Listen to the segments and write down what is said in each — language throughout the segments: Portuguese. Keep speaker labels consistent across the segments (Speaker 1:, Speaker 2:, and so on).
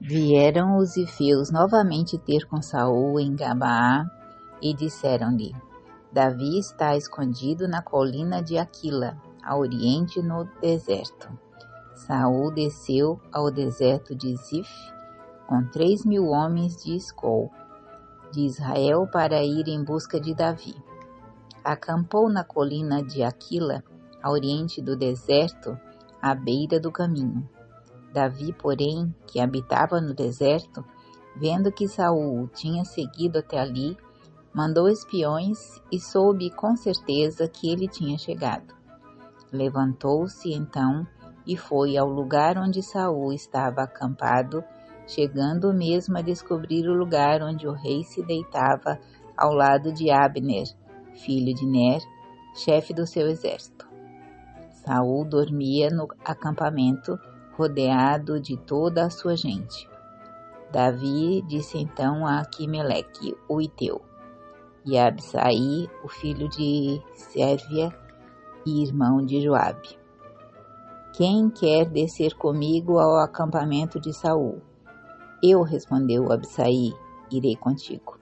Speaker 1: Vieram os zifeus novamente ter com Saul em Gabaá e disseram-lhe: Davi está escondido na colina de Aquila, a oriente no deserto. Saul desceu ao deserto de Zif com 3.000 homens de Escol, de Israel, para ir em busca de Davi. Acampou na colina de Aquila, a oriente do deserto, à beira do caminho. Davi, porém, que habitava no deserto, vendo que Saul o tinha seguido até ali, mandou espiões e soube com certeza que ele tinha chegado. Levantou-se então e foi ao lugar onde Saul estava acampado, chegando mesmo a descobrir o lugar onde o rei se deitava ao lado de Abner, filho de Ner, chefe do seu exército. Saul dormia no acampamento, rodeado de toda a sua gente. Davi disse então a Aquimeleque, o Iteu, e a Abisai, o filho de Sérvia e irmão de Joabe: Quem quer descer comigo ao acampamento de Saul? Eu, respondeu Abisai, irei contigo.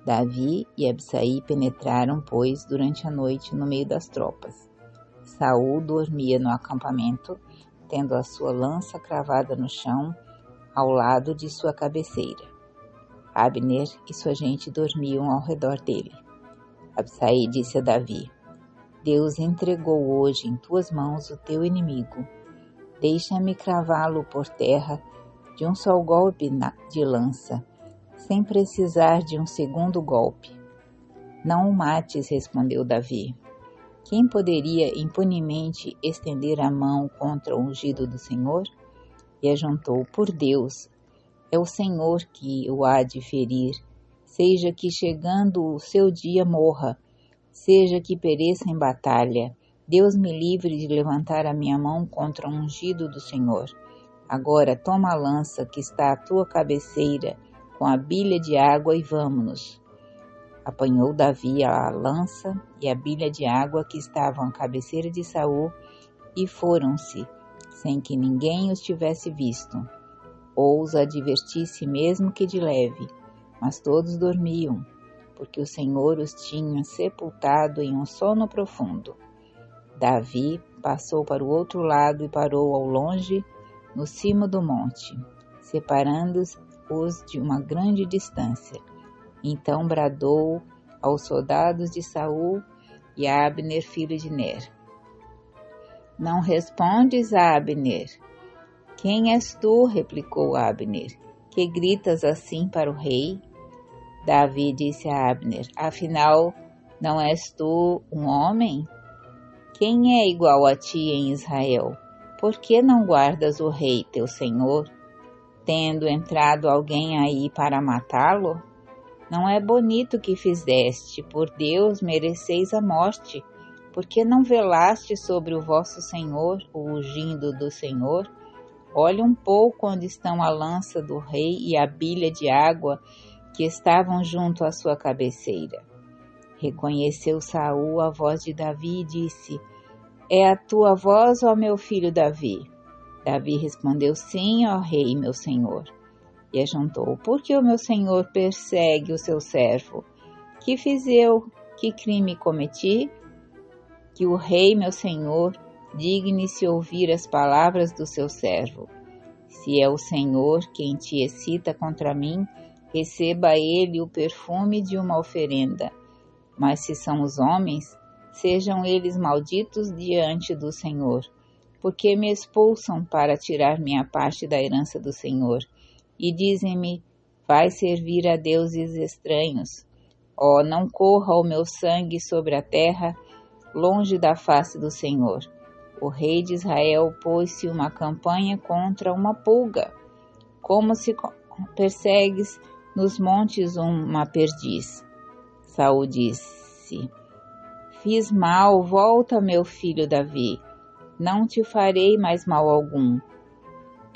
Speaker 1: Davi e Abisai penetraram, pois, durante a noite no meio das tropas. Saul dormia no acampamento, tendo a sua lança cravada no chão, ao lado de sua cabeceira. Abner e sua gente dormiam ao redor dele. Abisai disse a Davi: Deus entregou hoje em tuas mãos o teu inimigo. Deixa-me cravá-lo por terra de um só golpe de lança, sem precisar de um segundo golpe. Não o mates, respondeu Davi. Quem poderia impunemente estender a mão contra o ungido do Senhor? E ajuntou: Por Deus, é o Senhor que o há de ferir, seja que chegando o seu dia morra, seja que pereça em batalha. Deus me livre de levantar a minha mão contra o ungido do Senhor. Agora toma a lança que está à tua cabeceira, com a bilha de água, e vamo-nos. Apanhou Davi a lança e a bilha de água que estavam à cabeceira de Saul, e foram-se, sem que ninguém os tivesse visto, ou os advertisse mesmo que de leve, mas todos dormiam, porque o Senhor os tinha sepultado em um sono profundo. Davi passou para o outro lado e parou ao longe, no cimo do monte, separando-os de uma grande distância. Então bradou aos soldados de Saul e a Abner, filho de Ner: Não respondes, Abner? Quem és tu? Replicou Abner, que gritas assim para o rei? Davi disse a Abner: Afinal, não és tu um homem? Quem é igual a ti em Israel? Por que não guardas o rei, teu senhor, tendo entrado alguém aí para matá-lo? Não é bonito o que fizeste, por Deus mereceis a morte. Por que não velaste sobre o vosso senhor, o ungido do Senhor? Olhe um pouco onde estão a lança do rei e a bilha de água que estavam junto à sua cabeceira. Reconheceu Saul a voz de Davi e disse: É a tua voz, ó meu filho Davi? Davi respondeu: Sim, ó rei, meu senhor. E ajuntou: Por que o meu senhor persegue o seu servo? Que fiz eu? Que crime cometi? Que o rei, meu senhor, digne-se ouvir as palavras do seu servo. Se é o Senhor quem te excita contra mim, receba ele o perfume de uma oferenda. Mas se são os homens, sejam eles malditos diante do Senhor, porque me expulsam para tirar minha parte da herança do Senhor, e dizem-me: vai servir a deuses estranhos. Ó, não corra o meu sangue sobre a terra, longe da face do Senhor. O rei de Israel pôs-se uma campanha contra uma pulga, como se persegues nos montes uma perdiz. Saul disse: Fiz mal, volta, meu filho Davi, não te farei mais mal algum,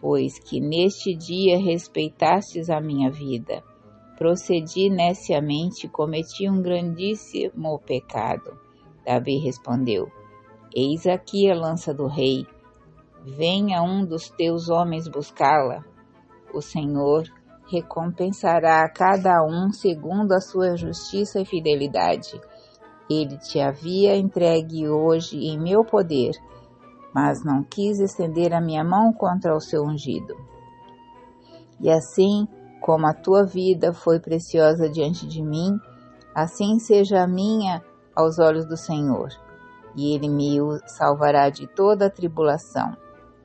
Speaker 1: pois que neste dia respeitastes a minha vida. Procedi neciamente e cometi um grandíssimo pecado. Davi respondeu: Eis aqui a lança do rei. Venha um dos teus homens buscá-la. O Senhor recompensará a cada um segundo a sua justiça e fidelidade. Ele te havia entregue hoje em meu poder, mas não quis estender a minha mão contra o seu ungido. E assim como a tua vida foi preciosa diante de mim, assim seja a minha aos olhos do Senhor, e ele me salvará de toda a tribulação.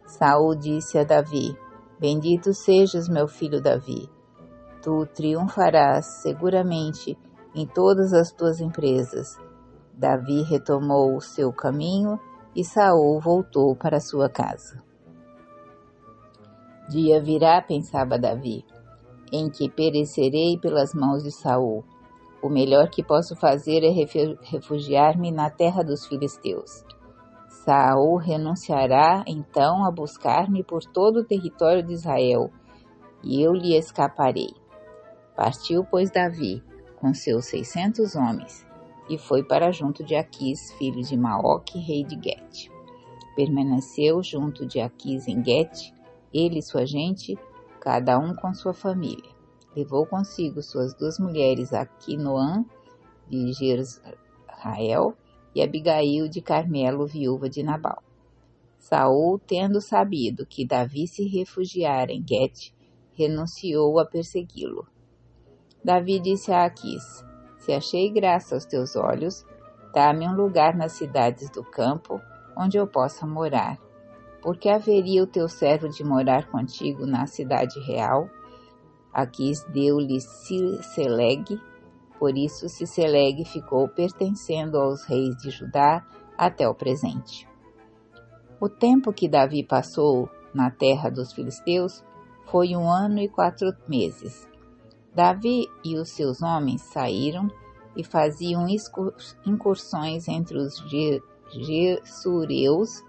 Speaker 1: Saul disse a Davi: Bendito sejas, meu filho Davi. Tu triunfarás seguramente em todas as tuas empresas. Davi retomou o seu caminho e Saul voltou para sua casa. Dia virá, pensava Davi, em que perecerei pelas mãos de Saul. O melhor que posso fazer é refugiar-me na terra dos filisteus. Saul renunciará então a buscar-me por todo o território de Israel, e eu lhe escaparei. Partiu, pois, Davi com seus 600 homens, e foi para junto de Aquis, filho de Maoque, rei de Gete. Permaneceu junto de Aquis em Gete, ele e sua gente, cada um com sua família. Levou consigo suas 2 mulheres, Aquinoã, de Jezreel, e Abigail de Carmelo, viúva de Nabal. Saul, tendo sabido que Davi se refugiara em Gete, renunciou a persegui-lo. Davi disse a Aquis: Se achei graça aos teus olhos, dá-me um lugar nas cidades do campo, onde eu possa morar. Porque haveria o teu servo de morar contigo na cidade real? Aquis deu-lhe Ciceleg, por isso Ciceleg ficou pertencendo aos reis de Judá até o presente. O tempo que Davi passou na terra dos filisteus foi 1 ano e 4 meses. Davi e os seus homens saíram e faziam incursões entre os Gessureus,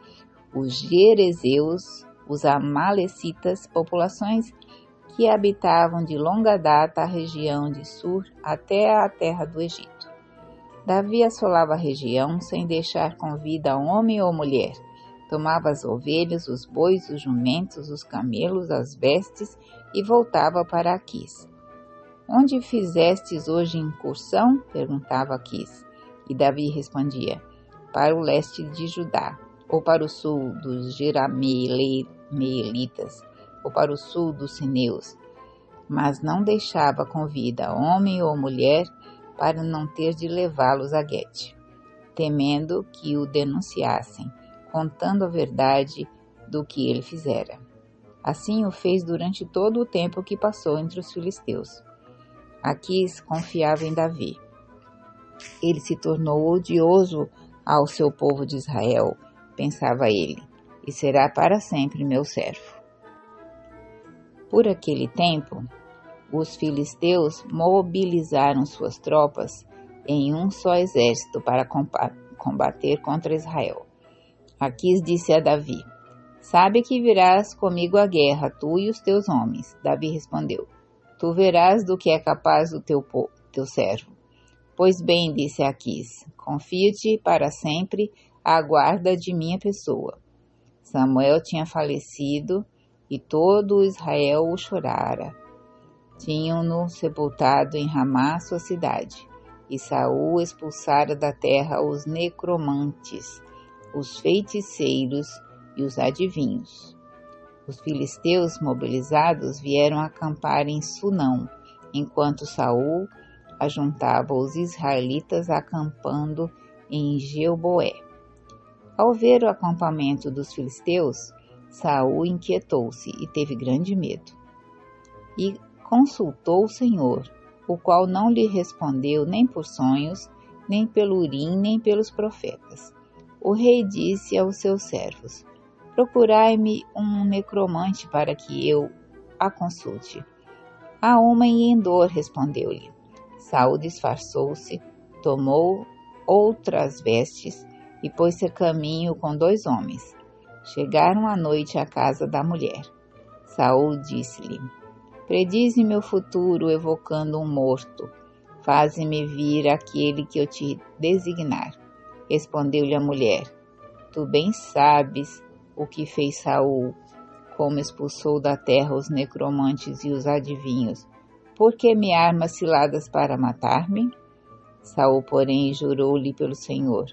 Speaker 1: os Gerezeus, os Amalecitas, populações que habitavam de longa data a região de Sur até a terra do Egito. Davi assolava a região sem deixar com vida homem ou mulher. Tomava as ovelhas, os bois, os jumentos, os camelos, as vestes e voltava para Aquis. Onde fizestes hoje incursão? Perguntava Aquis. E Davi respondia: Para o leste de Judá, ou para o sul dos Jerameelitas, ou para o sul dos Sineus, mas não deixava com vida homem ou mulher para não ter de levá-los a Gete, temendo que o denunciassem, contando a verdade do que ele fizera. Assim o fez durante todo o tempo que passou entre os filisteus. Aquis confiava em Davi. Ele se tornou odioso ao seu povo de Israel, pensava ele, e será para sempre meu servo. Por aquele tempo, os filisteus mobilizaram suas tropas em um só exército para combater contra Israel. Aquis disse a Davi: Sabe que virás comigo à guerra, tu e os teus homens. Davi respondeu: Tu verás do que é capaz o teu servo. Pois bem, disse Aquis, confio-te para sempre à guarda de minha pessoa. Samuel tinha falecido e todo Israel o chorara. Tinham-no sepultado em Ramá, sua cidade, e Saul expulsara da terra os necromantes, os feiticeiros e os adivinhos. Os filisteus mobilizados vieram acampar em Sunão, enquanto Saul ajuntava os israelitas acampando em Gilboé. Ao ver o acampamento dos filisteus, Saul inquietou-se e teve grande medo. E consultou o Senhor, o qual não lhe respondeu nem por sonhos, nem pelo Urim, nem pelos profetas. O rei disse aos seus servos: Procurai-me um necromante para que eu a consulte. Há uma em Endor, respondeu-lhe. Saul disfarçou-se, tomou outras vestes e pôs-se a caminho com 2 homens. Chegaram à noite à casa da mulher. Saul disse-lhe: Predize meu futuro evocando um morto. Faze-me vir aquele que eu te designar. Respondeu-lhe a mulher: Tu bem sabes o que fez Saul como expulsou da terra os necromantes e os adivinhos, por que me armas ciladas para matar-me? Saul, porém, jurou-lhe pelo Senhor.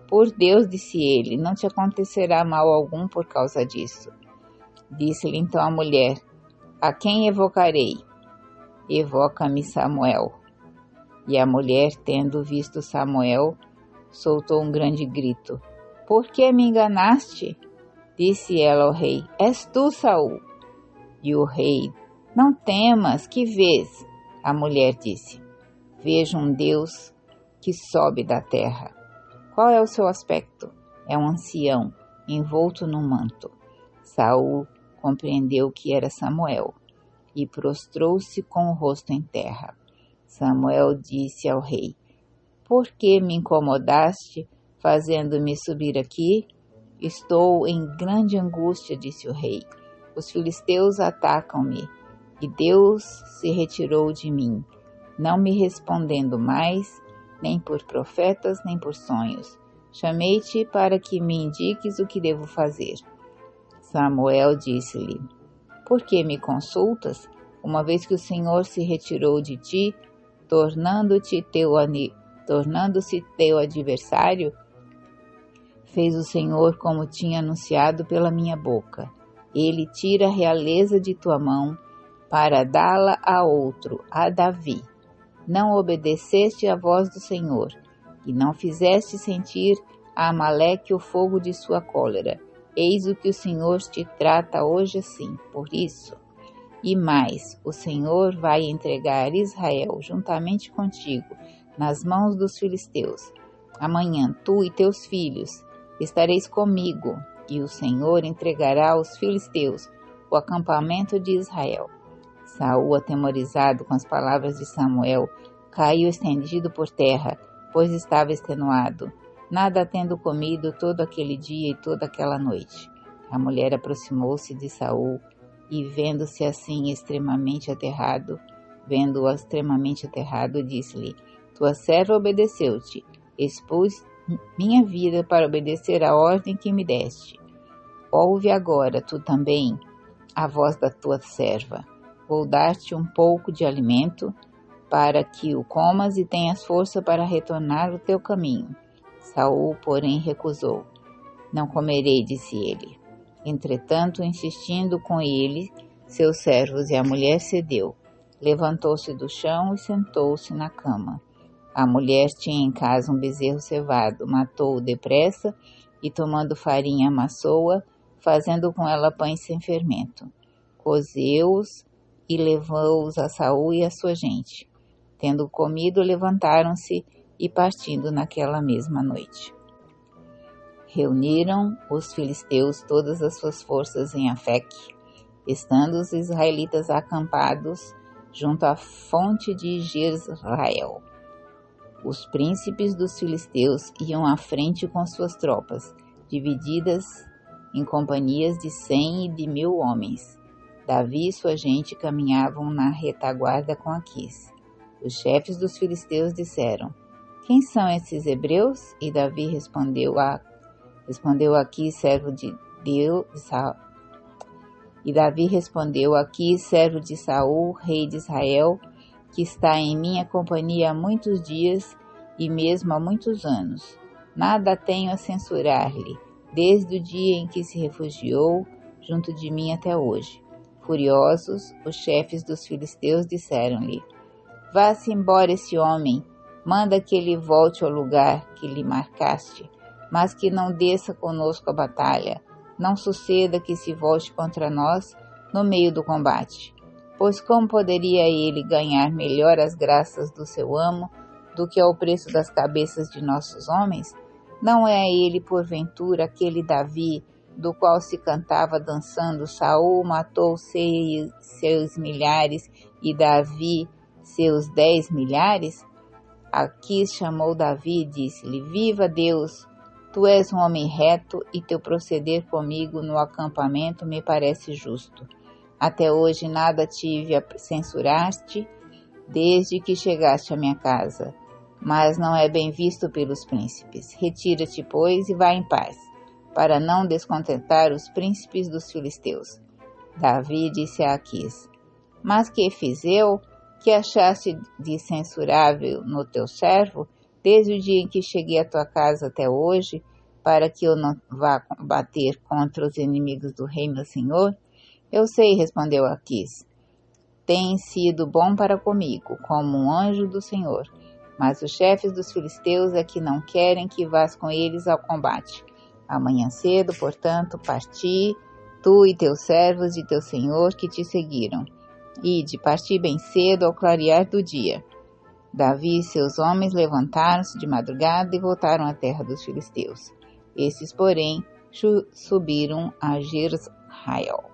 Speaker 1: Por Deus, disse ele, não te acontecerá mal algum por causa disso. Disse-lhe então a mulher, a quem evocarei? Evoca-me Samuel. E a mulher, tendo visto Samuel, soltou um grande grito. Por que me enganaste? Disse ela ao rei, és tu, Saul? E o rei, não temas, que vês? A mulher disse, vejo um Deus que sobe da terra. Qual é o seu aspecto? É um ancião, envolto num manto. Saul compreendeu que era Samuel e prostrou-se com o rosto em terra. Samuel disse ao rei, por que me incomodaste, fazendo-me subir aqui? Estou em grande angústia, disse o rei. Os filisteus atacam-me, e Deus se retirou de mim, não me respondendo mais, nem por profetas, nem por sonhos. Chamei-te para que me indiques o que devo fazer. Samuel disse-lhe, por que me consultas, uma vez que o Senhor se retirou de ti, tornando-se teu adversário? Fez o Senhor como tinha anunciado pela minha boca. Ele tira a realeza de tua mão para dá-la a outro, a Davi. Não obedeceste à voz do Senhor, e não fizeste sentir a Amaleque o fogo de sua cólera. Eis o que o Senhor te trata hoje assim, por isso. E mais, o Senhor vai entregar Israel juntamente contigo nas mãos dos filisteus. Amanhã tu e teus filhos estareis comigo, e o Senhor entregará aos filisteus o acampamento de Israel. Saul, atemorizado com as palavras de Samuel, caiu estendido por terra, pois estava extenuado, nada tendo comido todo aquele dia e toda aquela noite. A mulher aproximou-se de Saul e, vendo-o extremamente aterrado, disse-lhe, tua serva obedeceu-te, expus minha vida para obedecer à ordem que me deste. Ouve agora, tu também, a voz da tua serva. Vou dar-te um pouco de alimento, para que o comas e tenhas força para retornar o teu caminho. Saul, porém, recusou. Não comerei, disse ele. Entretanto, insistindo com ele, seus servos e a mulher cedeu. Levantou-se do chão e sentou-se na cama. A mulher tinha em casa um bezerro cevado, matou-o depressa e, tomando farinha, amassou-a, fazendo com ela pães sem fermento. Cozeu-os e levou-os a Saul e a sua gente. Tendo comido, levantaram-se e partindo naquela mesma noite. Reuniram os filisteus todas as suas forças em Afeque, estando os israelitas acampados junto à fonte de Jezrael. Os príncipes dos filisteus iam à frente com suas tropas, divididas em companhias de 100 e de 1000 homens. Davi e sua gente caminhavam na retaguarda com Aquis. Os chefes dos filisteus disseram, quem são esses hebreus? E Davi respondeu Aquis, servo de Deus, servo de Saul, rei de Israel, que está em minha companhia há muitos dias e mesmo há muitos anos. Nada tenho a censurar-lhe, desde o dia em que se refugiou junto de mim até hoje. Furiosos, os chefes dos filisteus disseram-lhe, vá-se embora esse homem, manda que ele volte ao lugar que lhe marcaste, mas que não desça conosco a batalha, não suceda que se volte contra nós no meio do combate. Pois como poderia ele ganhar melhor as graças do seu amo do que ao preço das cabeças de nossos homens? Não é ele, porventura, aquele Davi, do qual se cantava dançando, Saul matou seus milhares e Davi seus 10 milhares? Aquis chamou Davi e disse-lhe, viva Deus, tu és um homem reto e teu proceder comigo no acampamento me parece justo. Até hoje nada tive a censurar-te desde que chegaste à minha casa, mas não é bem visto pelos príncipes. Retira-te, pois, e vá em paz, para não descontentar os príncipes dos filisteus. Davi disse a Aquis: Mas que fiz eu? Que achaste de censurável no teu servo, desde o dia em que cheguei à tua casa até hoje, para que eu não vá combater contra os inimigos do rei meu senhor? Eu sei, respondeu Aquis. Tem sido bom para comigo, como um anjo do Senhor. Mas os chefes dos filisteus é que não querem que vás com eles ao combate. Amanhã cedo, portanto, parti, tu e teus servos de teu senhor que te seguiram. Ide, parti bem cedo ao clarear do dia. Davi e seus homens levantaram-se de madrugada e voltaram à terra dos filisteus. Esses, porém, subiram a Jezreel.